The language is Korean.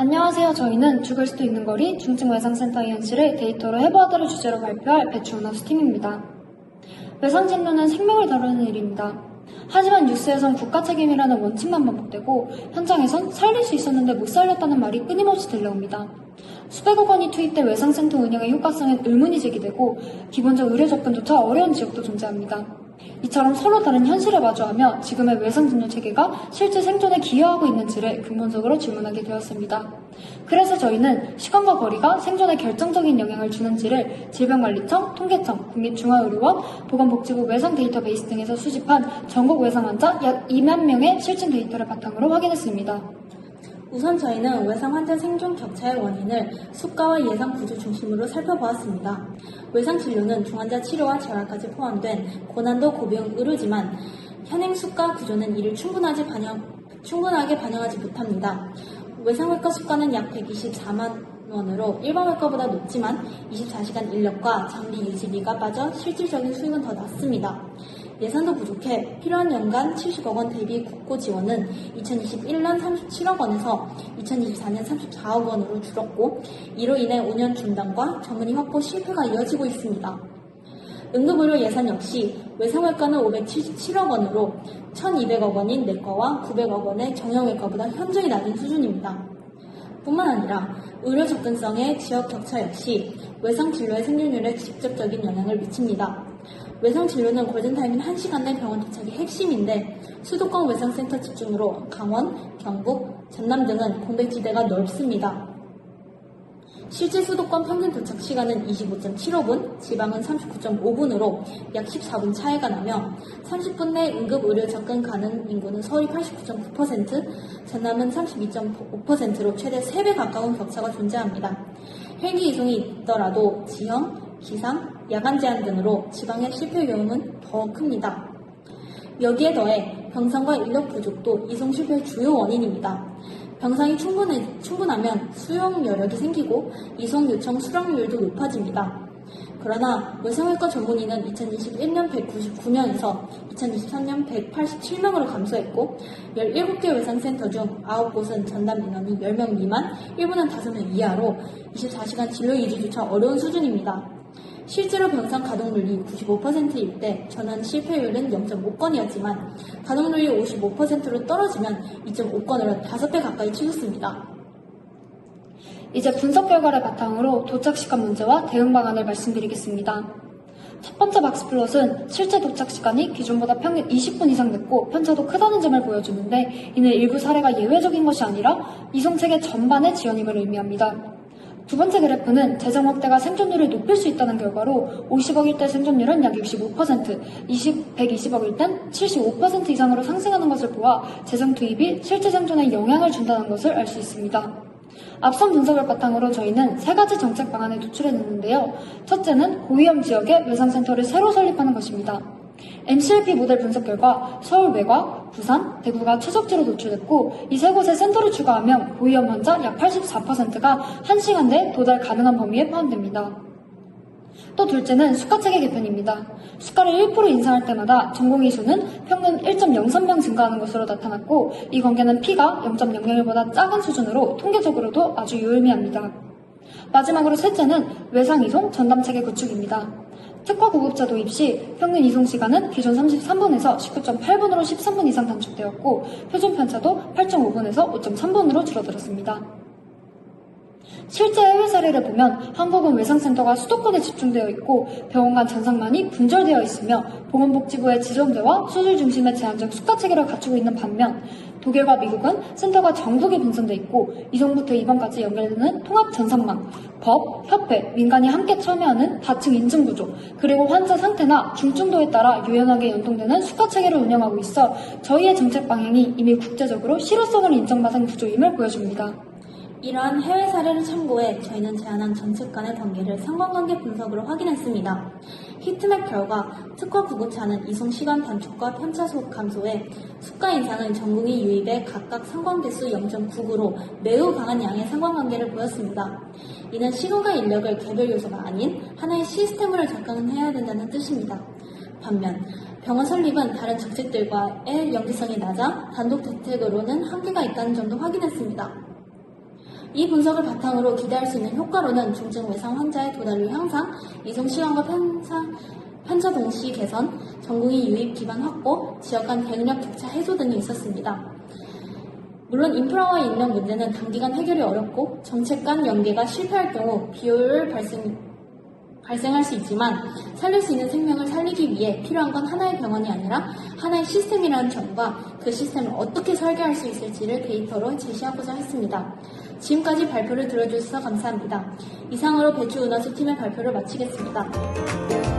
안녕하세요. 저희는 죽을 수도 있는 거리 중증외상센터의 현실을 데이터로 해보아다를 주제로 발표할 배추은하수 팀입니다. 외상 진료는 생명을 다루는 일입니다. 하지만 뉴스에선 국가 책임이라는 원칙만 반복되고 현장에선 살릴 수 있었는데 못 살렸다는 말이 끊임없이 들려옵니다. 수백억 원이 투입된 외상센터 운영의 효과성엔 의문이 제기되고 기본적 의료 접근조차 어려운 지역도 존재합니다. 이처럼 서로 다른 현실을 마주하며 지금의 외상진료 체계가 실제 생존에 기여하고 있는지를 근본적으로 질문하게 되었습니다. 그래서 저희는 시간과 거리가 생존에 결정적인 영향을 주는지를 질병관리청, 통계청, 국립중앙의료원, 보건복지부 외상 데이터베이스 등에서 수집한 전국 외상 환자 약 2만 명의 실증 데이터를 바탕으로 확인했습니다. 우선 저희는 외상 환자 생존 격차의 원인을 수가와 예상 구조 중심으로 살펴보았습니다. 외상 진료는 중환자 치료와 재활까지 포함된 고난도 고비용 의료지만 현행 수가 구조는 이를 충분하게 반영하지 못합니다. 외상외과 수가는 약 124만 원으로 일반 외과보다 높지만 24시간 인력과 장비 유지비가 빠져 실질적인 수익은 더 낮습니다. 예산도 부족해 필요한 연간 70억 원 대비 국고 지원은 2021년 37억 원에서 2024년 34억 원으로 줄었고 이로 인해 5년 중단과 전문의 확보 실패가 이어지고 있습니다. 응급의료 예산 역시 외상외과는 577억 원으로 1,200억 원인 내과와 900억 원의 정형외과보다 현저히 낮은 수준입니다. 뿐만 아니라 의료 접근성의 지역 격차 역시 외상 진료의 생존율에 직접적인 영향을 미칩니다. 외상 진료는 골든타임인 1시간 내 병원 도착이 핵심인데 수도권 외상센터 집중으로 강원, 경북, 전남 등은 공백지대가 넓습니다. 실제 수도권 평균 도착 시간은 25.75분, 지방은 39.5분으로 약 14분 차이가 나며 30분 내 응급 의료 접근 가능 인구는 서울이 89.9%, 전남은 32.5%로 최대 3배 가까운 격차가 존재합니다. 헬기 이송이 있더라도 지형, 기상, 야간 제한 등으로 지방의 실패 위험은 더 큽니다. 여기에 더해 병상과 인력 부족도 이송 실패의 주요 원인입니다. 병상이 충분하면 수용 여력이 생기고 이송 요청 수락률도 높아집니다. 그러나 외상외과 전문의는 2021년 199명에서 2023년 187명으로 감소했고 17개 외상센터 중 9곳은 전담 인원이 10명 미만, 일부는 5명 이하로 24시간 진료 유지조차 어려운 수준입니다. 실제로 병상 가동률이 95%일 때 전환 실패율은 0.5건이었지만 가동률이 55%로 떨어지면 2.5건으로 5배 가까이 치솟습니다. 이제 분석 결과를 바탕으로 도착 시간 문제와 대응 방안을 말씀드리겠습니다. 첫 번째 박스플롯은 실제 도착 시간이 기존보다 평균 20분 이상 늦고 편차도 크다는 점을 보여주는데 이는 일부 사례가 예외적인 것이 아니라 이송체계 전반의 지연임을 의미합니다. 두 번째 그래프는 재정 확대가 생존율을 높일 수 있다는 결과로 50억일 때 생존율은 약 65%, 120억일 땐 75% 이상으로 상승하는 것을 보아 재정 투입이 실제 생존에 영향을 준다는 것을 알 수 있습니다. 앞선 분석을 바탕으로 저희는 3가지 정책 방안을 도출해냈는데요. 첫째는 고위험 지역에 외상센터를 새로 설립하는 것입니다. MCLP 모델 분석 결과 서울 외곽, 부산, 대구가 최적지로 노출됐고 이 세 곳에 센터를 추가하면 고위험 환자 약 84%가 1시간 내에 도달 가능한 범위에 포함됩니다. 또 둘째는 수가체계 개편입니다. 수가를 1% 인상할 때마다 전공의 수는 평균 1.03명 증가하는 것으로 나타났고 이 관계는 P가 0.001보다 작은 수준으로 통계적으로도 아주 유의미합니다. 마지막으로 셋째는 외상이송 전담체계 구축입니다. 특화 구급차 도입 시 평균 이송 시간은 기존 33분에서 19.8분으로 13분 이상 단축되었고 표준 편차도 8.5분에서 5.3분으로 줄어들었습니다. 실제 해외 사례를 보면 한국은 외상센터가 수도권에 집중되어 있고 병원 간 전상만이 분절되어 있으며 보건복지부의 지정제와 수술 중심의 제한적 수가체계를 갖추고 있는 반면 독일과 미국은 센터가 전국에 분산돼 있고 이송부터 입원까지 연결되는 통합 전산망, 법, 협회, 민간이 함께 참여하는 다층 인증구조, 그리고 환자 상태나 중증도에 따라 유연하게 연동되는 수가체계를 운영하고 있어 저희의 정책 방향이 이미 국제적으로 실효성을 인정받은 구조임을 보여줍니다. 이러한 해외 사례를 참고해 저희는 제안한 정책 간의 관계를 상관관계 분석으로 확인했습니다. 히트맵 결과 특화 구급차는 이송 시간 단축과 편차 감소에 수가 인상은 전공의 유입에 각각 상관계수 0.99로 매우 강한 양의 상관관계를 보였습니다. 이는 시간과 인력을 개별 요소가 아닌 하나의 시스템으로 접근해야 된다는 뜻입니다. 반면 병원 설립은 다른 정책들과의 연계성이 낮아 단독 대책으로는 한계가 있다는 점도 확인했습니다. 이 분석을 바탕으로 기대할 수 있는 효과로는 중증 외상 환자의 도달률 향상, 이송 시간과 편차 동시 개선, 전공의 유입 기반 확보, 지역 간 대응력 격차 해소 등이 있었습니다. 물론 인프라와 인력 문제는 단기간 해결이 어렵고 정책 간 연계가 실패할 경우 비효율 발생할 수 있지만 살릴 수 있는 생명을 살리기 위해 필요한 건 하나의 병원이 아니라 하나의 시스템이라는 점과 그 시스템을 어떻게 설계할 수 있을지를 데이터로 제시하고자 했습니다. 지금까지 발표를 들어주셔서 감사합니다. 이상으로 배추은하수 팀의 발표를 마치겠습니다.